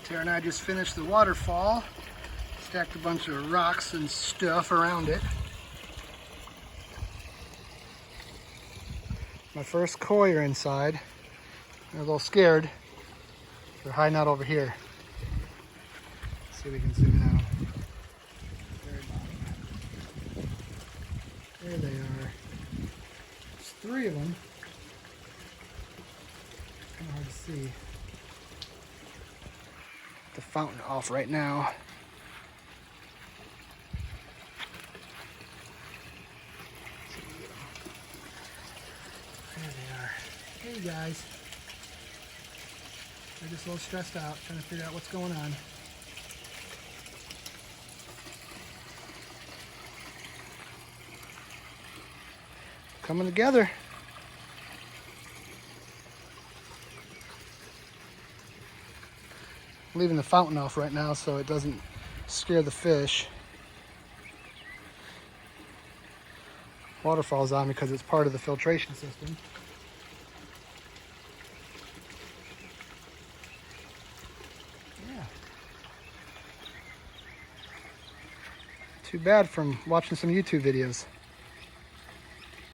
Tara and I just finished the waterfall. Stacked a bunch of rocks and stuff around it. My first koi are inside. They're a little scared. They're hiding out over here. Let's see if we can zoom in out. Very bottom. There they are. There's 3 of them. Kind of hard to see. The fountain off right now. There they are. Hey guys. They're just a little stressed out, trying to figure out what's going on. Coming together. I'm leaving the fountain off right now so it doesn't scare the fish. Waterfall's on because it's part of the filtration system. Yeah. Too bad from watching some YouTube videos.